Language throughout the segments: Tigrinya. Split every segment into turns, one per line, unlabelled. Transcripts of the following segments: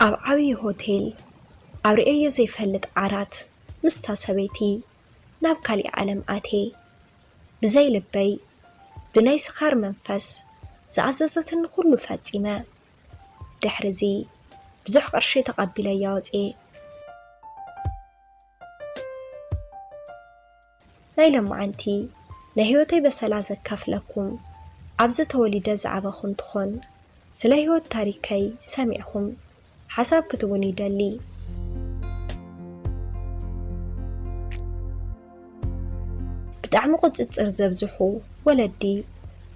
ኣብ ዓብይ ሆቴል ኣብ ርእዮ ዘይፈልጥ ዓራት ምስታ ሰበይቲ ናብ ካሊእ ዓለም ኣቴ ብዘይ ልበይ ብናይ ስኻር መንፈስ ዝኣዘዘትን ኩሉ ፈጺመ ድሕሪዚ ብዙሕ ቅርሺ ተቐቢለያ ወፅኤ ናይ ለማዓንቲ ናይ ህይወተይ በሰላ ዘካፍለኩም ኣብዚ ተወሊደ ዝዓበኹ እንትኾን ስለ ህይወት ታሪከይ ሰሚዕኹም ሓሳብ ክትውን ይደሊ ብጣዕሚ ቁፅፅር ዘብዝሑ ወለዲ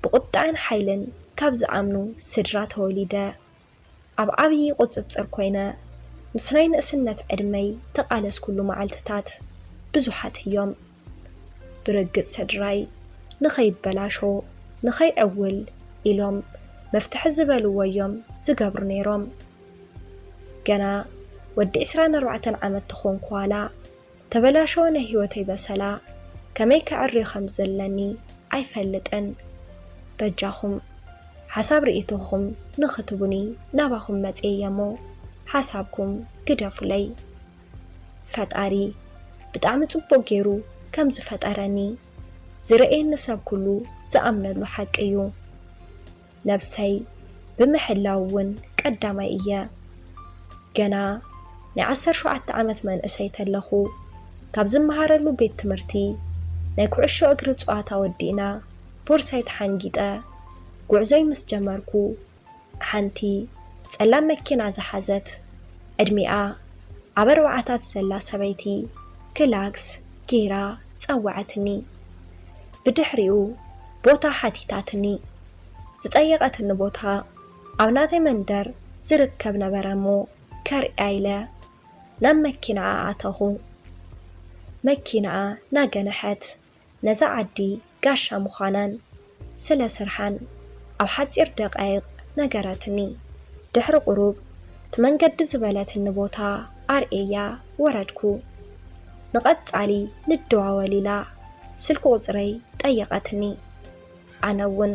ብቁጣዕን ሓይልን ካብ ዝኣምኑ ስድራ ተወሊደ ኣብ ዓብይ ቁፅፅር ኮይነ ምስ ናይ ንእስነት ዕድመይ ተቃለስኩሉ መዓልትታት ብዙሓት እዮም ብርግፅ ስድራይ ንኸይበላሾ ንኸይዕውል ኢሎም መፍትሒ ዝበልዎ እዮም ዝገብሩ ነይሮም ገና ወዲ 24 ዓመት ተኾንኩ ዋላ ተበላሸወ ናይ ህይወተይ በሰላ ከመይ ክዕርዮ ከም ዘለኒ ኣይፈልጥን በጃኹም ሓሳብ ርእይትኹም ንኽትቡኒ ናባኹም መፅየ እሞ ሓሳብኩም ግደፉለይ ፈጣሪ ብጣዕሚ ጽቡቕ ገይሩ ከም ዝፈጠረኒ ዝረአየኒ ሰብ ኩሉ ዝኣምነሉ ሓቂ እዩ ነብሰይ ብምሕላው እውን ቀዳማይ እየ ገና ናይ 17 ዓመት መንእሰይ ተለኹ ካብ ዝመሃረሉ ቤት ትምህርቲ ናይ ኩዕሾ እግሪ ፀዋታ ወዲእና ቦርሳይ ተሓንጊጠ ጉዕዞይ ምስ ጀመርኩ ሓንቲ ጸላም መኪና ዝሓዘት ዕድሚኣ ኣብ 4 ዘላ ሰበይቲ ክላክስ ጌራ ፀዋዕትኒ ብድሕሪኡ ቦታ ሓቲታትኒ ዝጠየቐትኒ ቦታ ኣብ ናተይ መንደር ዝርከብ ነበረ እሞ ከርያ ኢለ ናብ መኪናኣ ኣተኹ መኪናኣ ናገነሐት ነዛ ዓዲ ጋሻ ምዃናን ስለ ስርሓን ኣብ ሓፂር ደቃይቕ ነገረትኒ ድሕሪ ቁሩብ ትመንገዲ ዝበለትኒ ቦታ ኣርኤያ ወረድኩ ንቐጻሊ ንደዋወል ኢላ ስልኪ ቁፅረይ ጠየቐትኒ ኣነ እውን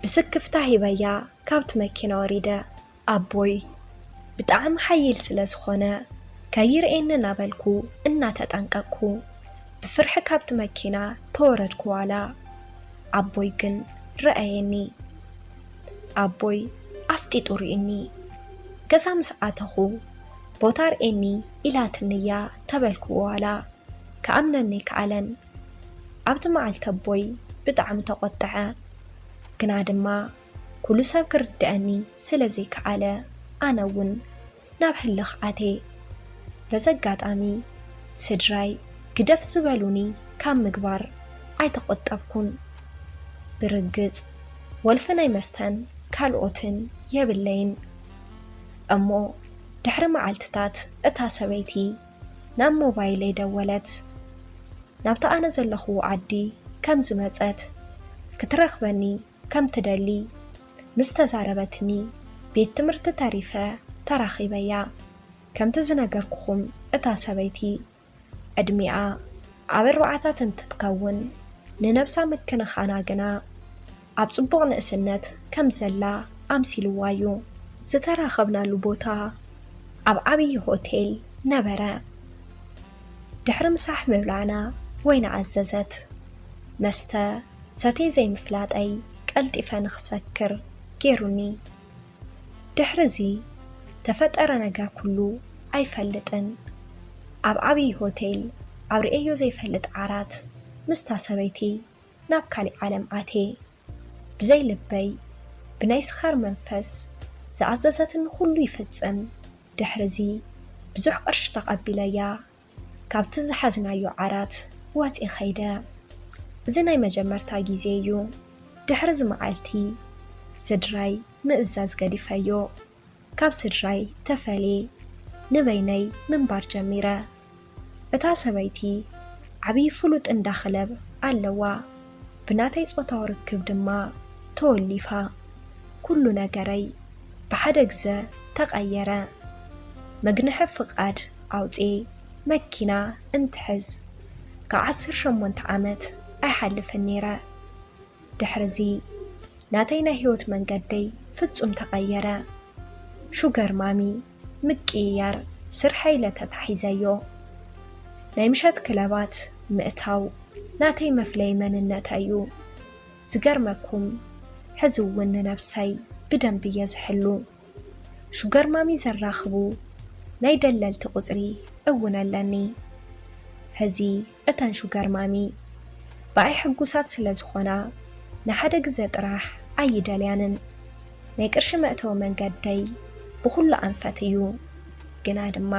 ብስክፍታ ሂበያ ካብቲ መኪና ወሪደ ኣቦይ ብጣዕሚ ሓይል ስለ ዝኾነ ከይርኤኒ ናበልኩ እናተጠንቀቅኩ ብፍርሒ ካብቲ መኪና ተወረድኩ ዋላ ኣቦይ ግን ረአየኒ ኣቦይ ኣፍጢጡ ርኢኒ ገዛ ምስ ኣተኹ ቦታ ርኤኒ ኢላትንያ ተበልክዎ ዋላ ከኣምነኒ ከኣለን ኣብቲ መዓልቲ ኣቦይ ብጣዕሚ ተቆጥዐ ግና ድማ ኩሉ ሰብ ክርድአኒ ስለ ዘይከኣለ ኣነ እውን ናብ ህልኽ ኣቴ በዘጋጣሚ ስድራይ ግደፍ ዝበሉኒ ካብ ምግባር ኣይተቆጠብኩን ብርግፅ ወልፊ ናይ መስተን ካልኦትን የብለይን እሞ ድሕሪ መዓልትታት እታ ሰበይቲ ናብ ሞባይለይ ደወለት ናብታ ኣነ ዘለኹ ዓዲ ከም ዝመፀት ክትረኽበኒ ከም ትደሊ ምስ ተዛረበትኒ ቤት ትምህርቲ ተሪፈ ተራኺበያ ከምቲ ዝነገርኩኹም እታ ሰበይቲ ዕድሚኣ ኣብ 4 እንትትከውን ንነብሳ ምክንኻና ግና ኣብ ጽቡቕ ንእስነት ከም ዘላ ኣምሲልዋ እዩ ዝተራኸብናሉ ቦታ ኣብ ዓብይ ሆቴል ነበረ ድሕሪ ምሳሕ ምብላዕና ወይና ኣዘዘት መስተ ሰተይ ዘይምፍላጠይ ቀልጢፈ ንኽሰክር ገይሩኒ ድሕሪዚ ተፈጠረ ነገር ኩሉ ኣይፈልጥን ኣብ ዓብይ ሆቴል ኣብ ርእዮ ዘይፈልጥ ዓራት ምስታ ሰበይቲ ናብ ካሊእ ዓለም ኣቴ ብዘይ ልበይ ብናይ ስኻር መንፈስ ዝኣዘዘትን ኩሉ ይፍጽም ድሕሪዚ ብዙሕ ቅርሺ ተቐቢለያ ካብቲ ዝሓዝናዮ ዓራት ወፂ ኸይደ እዚ ናይ መጀመርታ ግዜ እዩ ድሕሪ ዝመዓልቲ ስድራይ ምእዛዝ ገዲፈዮ ካብ ስድራይ ተፈልየ ንበይነይ ምንባር ጀሚረ እታ ሰበይቲ ዓብይ ፍሉጥ እንዳኽለብ ኣለዋ ብናተይ ጾታዊ ርክብ ድማ ተወሊፋ ኩሉ ነገረይ ብሓደ ግዘ ተቐየረ መግንሒ ፍቓድ ኣውፂ መኪና እንትሕዝ ካብ 18 ዓመት ኣይሓልፍን ነይረ ድሕሪዚ ናተይ ናይ ህይወት መንገደይ ፍጹም ተቐየረ ሹገር ማሚ ምቅያር ስርሐይ ለተታሒዘዮ ናይ ምሸት ክለባት ምእታው ናተይ መፍለይ መንነት እዩ ዝገርመኩም ሕዚ እውን ንነብሰይ ብደንብ እየ ዝሕሉ ሹገር ማሚ ዘራኽቡ ናይ ደለልቲ ቁፅሪ እውን ኣለኒ ሕዚ እተን ሹገር ማሚ ብኣይ ሕጉሳት ስለ ዝኾና ንሓደ ግዜ ጥራሕ ኣይደልያንን ናይ ቅርሺ መእተዊ መንገደይ ብኹሉ ኣንፈት እዩ ግና ድማ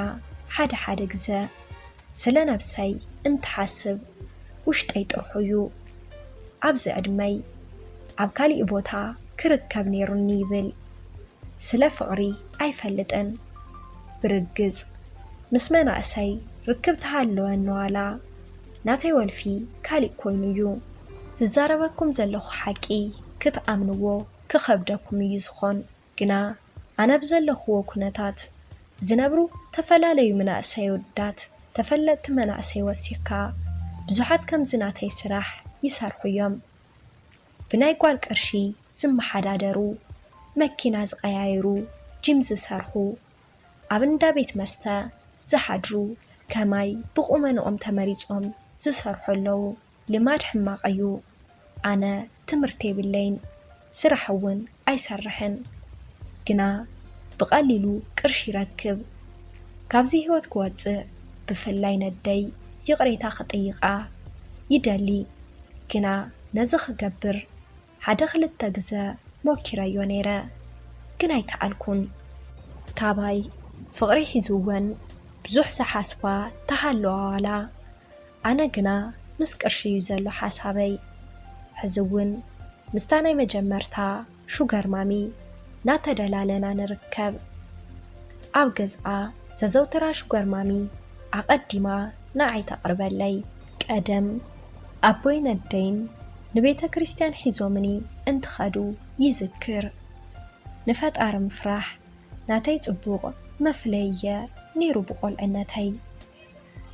ሓደ ግዜ ስለ ነብሰይ እንትሓስብ ውሽጠይ ጥርሑ እዩ ኣብዚ ዕድመይ ኣብ ካሊእ ቦታ ክርከብ ነይሩኒ ይብል ስለ ፍቕሪ ኣይፈልጥን ብርግጽ ምስ መናእሰይ ርክብ ተሃለወኒ ዋላ ናተይ ወልፊ ካሊእ ኮይኑ እዩ ዝዛረበኩም ዘለኹ ሓቂ ክትኣምንዎ ክኸብደኩም እዩ ዝኾን ግና ኣነ ብዘለኽዎ ኩነታት ዝነብሩ ተፈላለዩ መናእሰይ ወዳት ተፈለጥቲ መናእሰይ ወሲካ ብዙሓት ከምዚ ናተይ ስራሕ ይሰርሑ እዮም ብናይ ጓል ቅርሺ ዝመሓዳደሩ መኪና ዝቀያይሩ ጂም ዝሰርሑ ኣብ እንዳ ቤት መስተ ዝሓድሩ ከማይ ብቁመንኦም ተመሪጾም ዝሰርሑ ኣለዉ ልማድ ሕማቕ እዩ ኣነ ትምህርቲ የብለይን ስራሕ እውን ኣይሰርሕን ግና ብቐሊሉ ቅርሺ ይረክብ ካብዚ ህይወት ክወፅእ ብፍላይ ነደይ ይቕሬታ ክጥይቓ ይደሊ ግና ነዚ ክገብር ሓደ ክልተ ግዜ ሞኪረዮ ነይረ ግን ኣይከኣልኩን ካባይ ፍቕሪ ሒዙወን ብዙሕ ዝሓስባ ተሃለዋ ዋላ ኣነ ግና ምስ ቅርሺ እዩ ዘሎ ሓሳበይ ሕዚ እውን ምስታ ናይ መጀመርታ ሹገር ማሚ ናተደላለና ንርከብ ኣብ ገዝኣ ዘዘውትራ ሹገር ማሚ ኣቐዲማ ንዓይ ተቕርበለይ ቀደም ኣቦይ ነደይን ንቤተ ክርስቲያን ሒዞምኒ እንትኸዱ ይዝክር ንፈጣሪ ምፍራሕ ናተይ ጽቡቕ መፍለየ ነይሩ ብቆልዕነተይ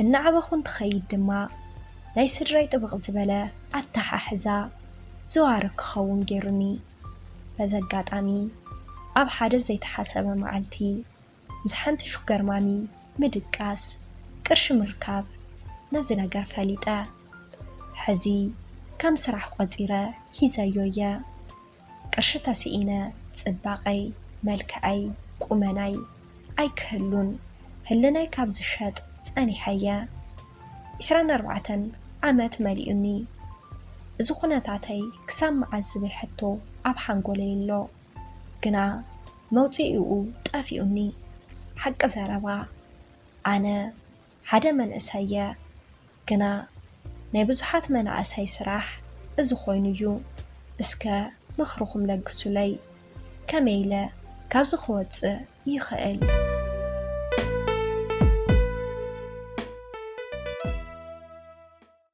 እናዕበኹን ትኸይድ ድማ ናይ ስድራይ ጥብቕ ዝበለ ኣተሓሕዛ ዝዋር ክኸውን ገይሩኒ በዚ ኣጋጣሚ ኣብ ሓደ ዘይተሓሰበ መዓልቲ ምስ ሓንቲ ሹገር ማሚ ምድቃስ ቅርሺ ምርካብ ነዚ ነገር ፈሊጠ ሕዚ ከም ስራሕ ቆፂረ ሂዘዮ እየ ቅርሺ ተስኢነ ጽባቐይ መልክዐይ ቁመናይ ኣይክህሉን ህልናይ ካብ ዝሸጥ ጸኒሐየ 24 ዓመት መሊኡኒ እዚ ኩነታተይ ክሳብ መዓዝ ዝብል ሕቶ ኣብ ሓንጎለይ ኣሎ ግና መውፂኡ ጠፊኡኒ ሓቂ ዘረባ ኣነ ሓደ መንእሰየ ግና ናይ ብዙሓት መናእሰይ ስራሕ እዚ ኮይኑ እዩ እስከ ምኽርኹም ለግሱለይ ከመይ ኢለ ካብዚ ክወፅእ ይኽእል